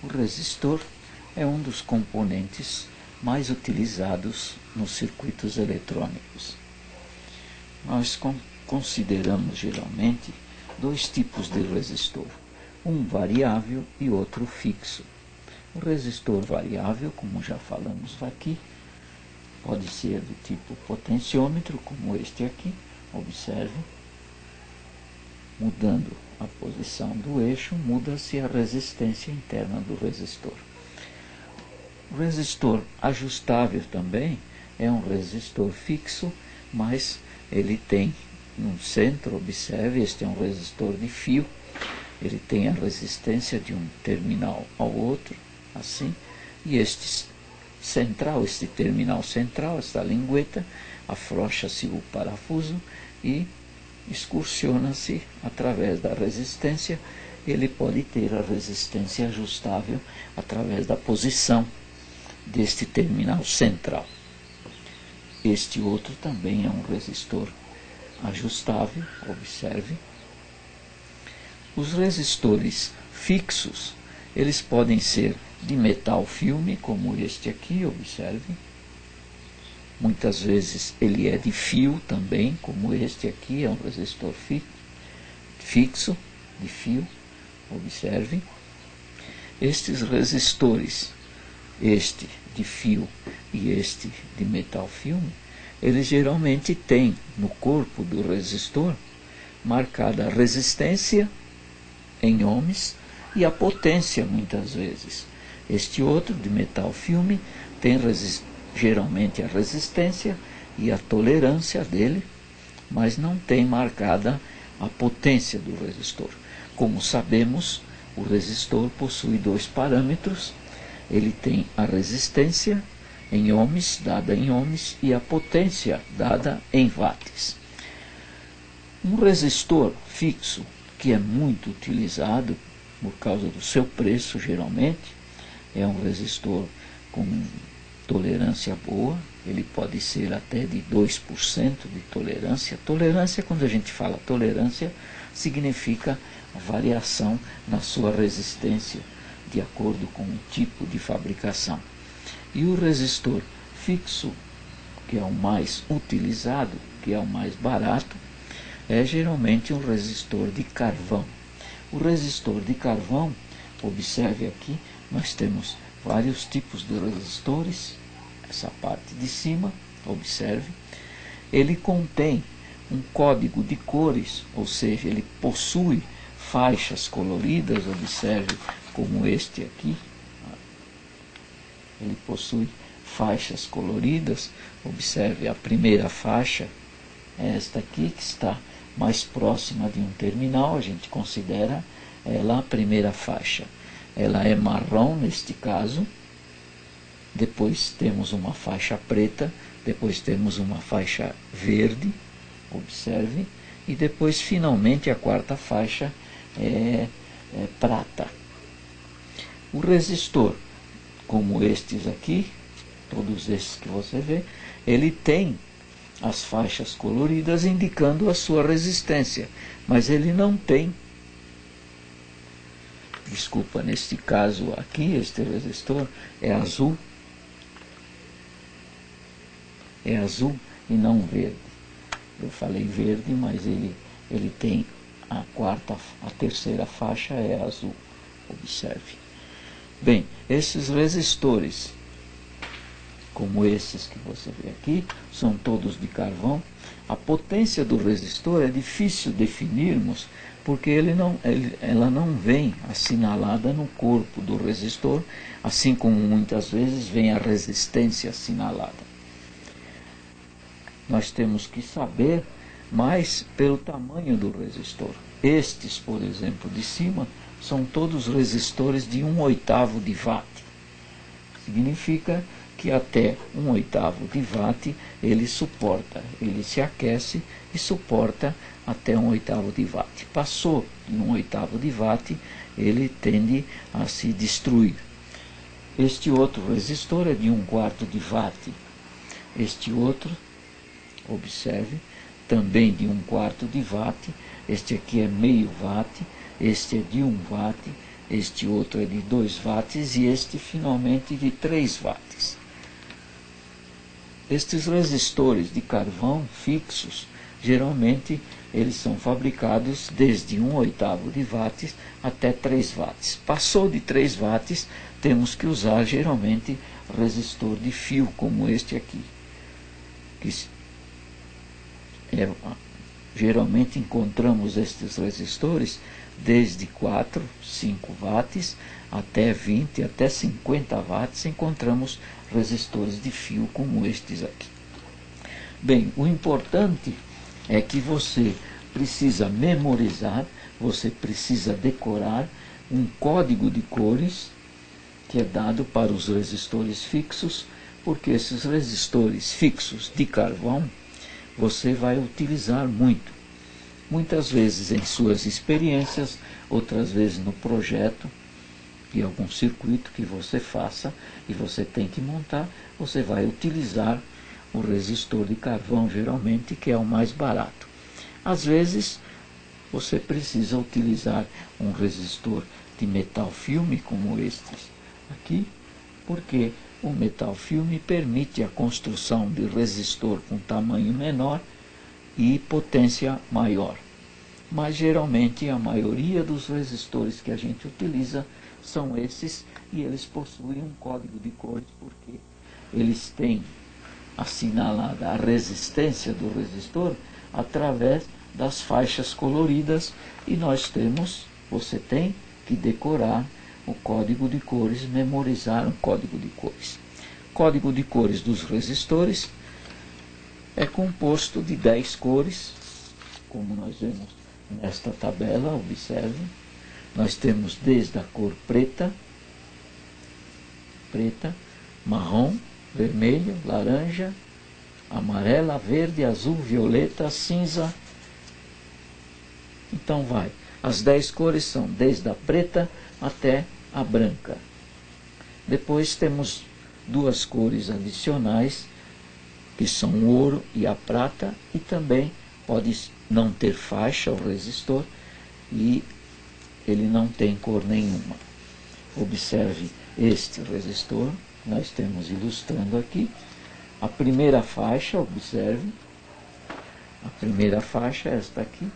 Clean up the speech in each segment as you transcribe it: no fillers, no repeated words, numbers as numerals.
O resistor é um dos componentes mais utilizados nos circuitos eletrônicos. Nós consideramos geralmente dois tipos de resistor, um variável e outro fixo. O resistor variável, como já falamos aqui, pode ser do tipo potenciômetro, como este aqui, observe. Mudando a posição do eixo, muda-se a resistência interna do resistor. O resistor ajustável também é um resistor fixo, mas ele tem no centro, observe, este é um resistor de fio, ele tem a resistência de um terminal ao outro, assim, e este terminal central, esta lingueta, afrouxa-se o parafuso e excursiona-se através da resistência. Ele pode ter a resistência ajustável através da posição deste terminal central. Este outro também é um resistor ajustável, observe. Os resistores fixos, eles podem ser de metal filme, como este aqui, observe. Muitas vezes ele é de fio também, como este aqui, é um resistor fixo, de fio, observe. Estes resistores, este de fio e este de metal filme, eles geralmente têm no corpo do resistor marcada a resistência em ohms e a potência muitas vezes. Este outro de metal filme tem geralmente a resistência e a tolerância dele, mas não tem marcada a potência do resistor. Como sabemos, o resistor possui dois parâmetros. Ele tem a resistência em ohms, dada em ohms, e a potência dada em watts. Um resistor fixo, que é muito utilizado por causa do seu preço, geralmente, é um resistor com tolerância boa, ele pode ser até de 2% de tolerância. Tolerância, quando a gente fala tolerância, significa a variação na sua resistência, de acordo com o tipo de fabricação. E o resistor fixo, que é o mais utilizado, que é o mais barato, é geralmente um resistor de carvão. O resistor de carvão, observe aqui, nós temos vários tipos de resistores. Essa parte de cima, observe, ele contém um código de cores, ou seja, ele possui faixas coloridas, observe, como este aqui. Ele possui faixas coloridas, observe, a primeira faixa é esta aqui, que está mais próxima de um terminal, a gente considera ela a primeira faixa. Ela é marrom neste caso, depois temos uma faixa preta, depois temos uma faixa verde, observe, e depois finalmente a quarta faixa é prata. O resistor, como estes aqui, todos esses que você vê, ele tem as faixas coloridas indicando a sua resistência, mas ele não tem, desculpa, neste caso aqui, este resistor é azul e não verde. Eu falei verde, mas ele tem a terceira faixa é azul, observe. Bem, esses resistores, como esses que você vê aqui, são todos de carvão. A potência do resistor é difícil definirmos, porque ela não vem assinalada no corpo do resistor, assim como muitas vezes vem a resistência assinalada. Nós temos que saber mais pelo tamanho do resistor. Estes, por exemplo, de cima, são todos resistores de 1/8 de watt. Significa que até 1/8 de watt ele se aquece e suporta até 1/8 de watt. Passou de 1/8 de watt, ele tende a se destruir. Este outro resistor é de 1/4 de watt. Este outro, observe, também de 1/4 de watt. Este aqui é meio watt, este é de 1 watt, este outro é de 2 watts e este finalmente de 3 watts. Estes resistores de carvão fixos, geralmente eles são fabricados desde 1/8 de watts até 3 watts. Passou de 3 watts, temos que usar geralmente resistor de fio, como este aqui. Geralmente encontramos estes resistores desde 4, 5 watts até 20, até 50 watts, encontramos resistores de fio como estes aqui. Bem, o importante é que você precisa memorizar, você precisa decorar um código de cores que é dado para os resistores fixos, porque esses resistores fixos de carvão você vai utilizar muito. Muitas vezes em suas experiências, outras vezes no projeto de algum circuito que você faça e você tem que montar, você vai utilizar o resistor de carvão geralmente, que é o mais barato. Às vezes você precisa utilizar um resistor de metal filme como estes aqui, porque o metal filme permite a construção de resistor com tamanho menor e potência maior. Mas geralmente a maioria dos resistores que a gente utiliza são esses, e eles possuem um código de cores porque eles têm assinalada a resistência do resistor através das faixas coloridas, e você tem que decorar o código de cores, memorizar o código de cores. O código de cores dos resistores é composto de 10 cores, como nós vemos nesta tabela, observe. Nós temos desde a cor preta, marrom, vermelho, laranja, amarela, verde, azul, violeta, cinza. Então vai. As 10 cores são desde a preta até a branca. Depois temos 2 cores adicionais, que são o ouro e a prata, e também pode não ter faixa o resistor e ele não tem cor nenhuma. Observe este resistor, nós temos ilustrando aqui. A primeira faixa, observe, a primeira faixa, esta aqui,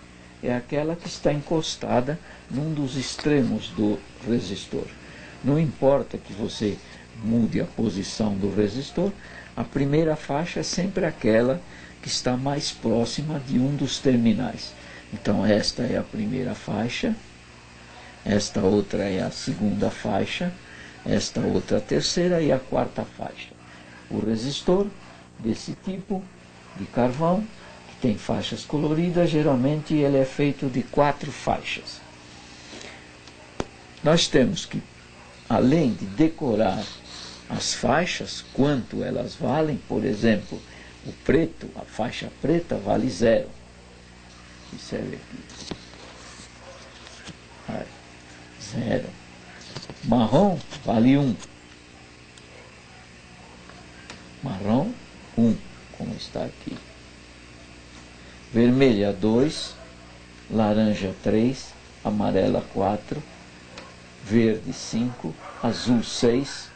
é aquela que está encostada num dos extremos do resistor. Não importa que você mude a posição do resistor, a primeira faixa é sempre aquela que está mais próxima de um dos terminais. Então esta é a primeira faixa, esta outra é a segunda faixa, esta outra a terceira e a quarta faixa. O resistor desse tipo de carvão, que tem faixas coloridas, geralmente ele é feito de 4 faixas. Nós temos que, além de decorar as faixas, quanto elas valem, por exemplo, o preto, a faixa preta vale 0. Observe aqui. 0. Marrom vale 1. Marrom, 1, como está aqui. Vermelha, 2. Laranja, 3. Amarela, 4. Verde, 5. Azul, 6.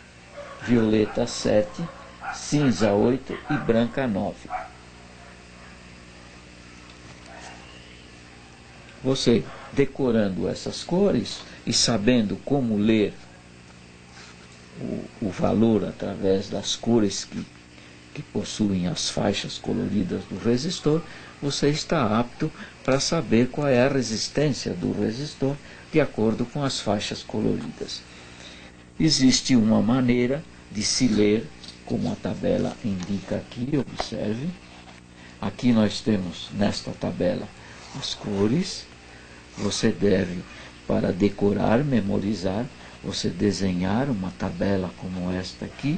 Violeta, 7. Cinza, 8. E branca, 9. Você decorando essas cores e sabendo como ler o valor através das cores que possuem as faixas coloridas do resistor, você está apto para saber qual é a resistência do resistor de acordo com as faixas coloridas. Existe uma maneira de se ler, como a tabela indica aqui, observe. Aqui nós temos nesta tabela as cores. Você deve, para decorar, memorizar, você desenhar uma tabela como esta aqui.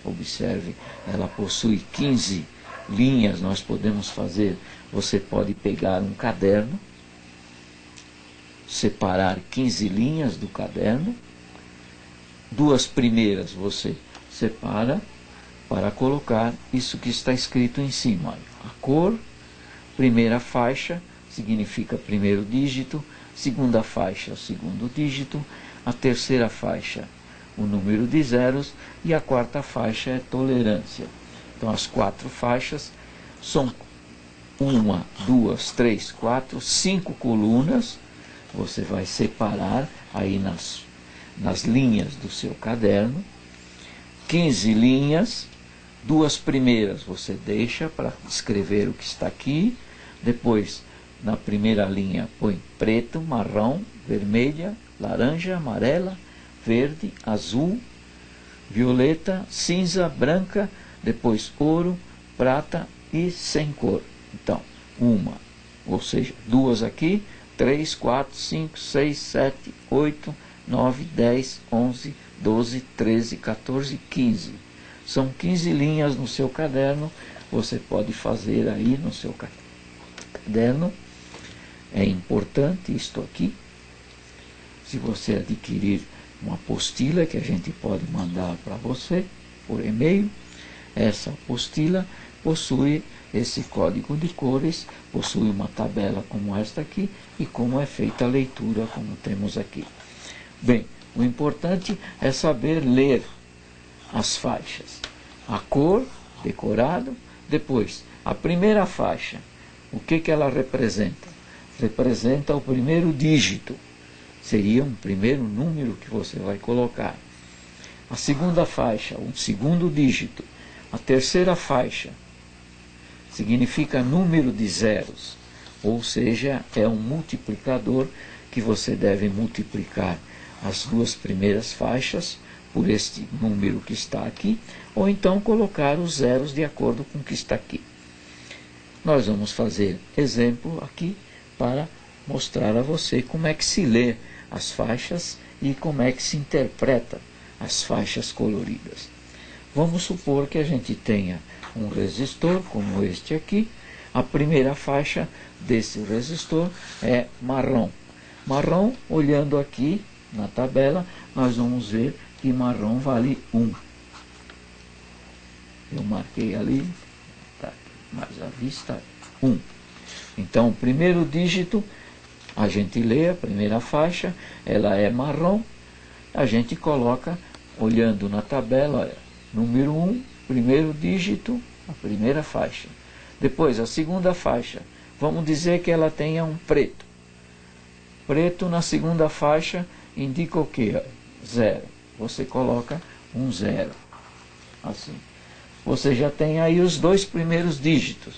Observe, ela possui 15 linhas, nós podemos fazer, você pode pegar um caderno, separar 15 linhas do caderno, 2 primeiras você separa para colocar isso que está escrito em cima. A cor, primeira faixa, significa primeiro dígito, segunda faixa, segundo dígito, a terceira faixa o número de zeros e a quarta faixa é tolerância. Então as 4 faixas são 1, 2, 3, 4, 5 colunas. Você vai separar aí nas linhas do seu caderno. 15 linhas, 2 primeiras você deixa para escrever o que está aqui. Depois, na primeira linha, põe preto, marrom, vermelha, laranja, amarela, verde, azul, violeta, cinza, branca, depois ouro, prata e sem cor. Então, ou seja, 2 aqui, 3, 4, 5, 6, 7, 8, 9, 10, 11, 12, 13, 14, 15. São 15 linhas no seu caderno. Você pode fazer aí no seu caderno. É importante isto aqui. Se você adquirir uma apostila que a gente pode mandar para você por e-mail, essa apostila possui esse código de cores, possui uma tabela como esta aqui e como é feita a leitura, como temos aqui. Bem, o importante é saber ler as faixas. A cor, decorado. Depois, a primeira faixa, o que ela representa? Representa o primeiro dígito. Seria um primeiro número que você vai colocar. A segunda faixa, um segundo dígito. A terceira faixa significa número de zeros, ou seja, é um multiplicador que você deve multiplicar as 2 primeiras faixas por este número que está aqui, ou então colocar os zeros de acordo com o que está aqui. Nós vamos fazer exemplo aqui para mostrar a você como é que se lê as faixas e como é que se interpreta as faixas coloridas. Vamos supor que a gente tenha um resistor como este aqui. A primeira faixa desse resistor é marrom. Marrom, olhando aqui na tabela, nós vamos ver que marrom vale 1. Eu marquei ali, tá, mas à vista 1. Então, o primeiro dígito, a gente lê a primeira faixa, ela é marrom. A gente coloca, olhando na tabela, olha, número 1, primeiro dígito, a primeira faixa. Depois, a segunda faixa, vamos dizer que ela tenha um preto. Preto na segunda faixa indica o quê? 0. Você coloca um 0. Assim. Você já tem aí os 2 primeiros dígitos.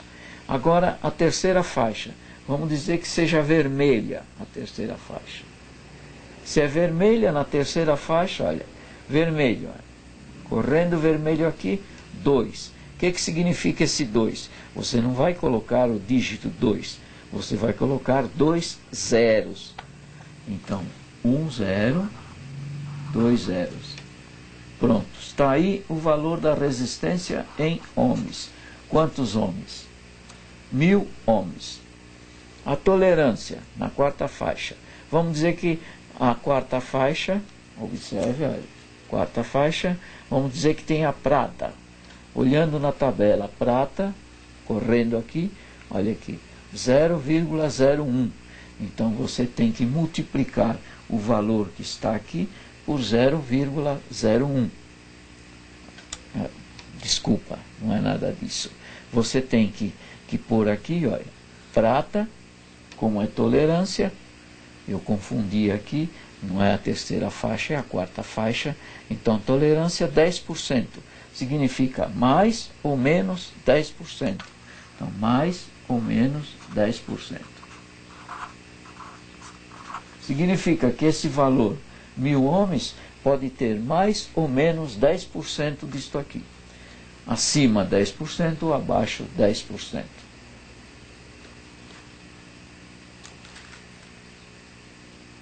Agora, a terceira faixa. Vamos dizer que seja vermelha a terceira faixa. Se é vermelha na terceira faixa, olha, vermelho. Olha, correndo vermelho aqui, 2. O que significa esse 2? Você não vai colocar o dígito 2. Você vai colocar 2 zeros. Então, 1 0, 2 zeros. Pronto. Está aí o valor da resistência em ohms. Quantos ohms? 1000 ohms. A tolerância na quarta faixa. Vamos dizer que a quarta faixa, observe, olha, quarta faixa, vamos dizer que tem a prata. Olhando na tabela, prata, correndo aqui, olha aqui, 0,01. Então você tem que multiplicar o valor que está aqui por 0,01. Desculpa, não é nada disso. Você tem que pôr aqui, olha, prata, como é tolerância, eu confundi aqui, não é a terceira faixa, é a quarta faixa. Então, tolerância 10%. Significa mais ou menos 10%. Então, mais ou menos 10%. Significa que esse valor, 1000 ohms, pode ter mais ou menos 10% disto aqui. Acima 10% ou abaixo 10%.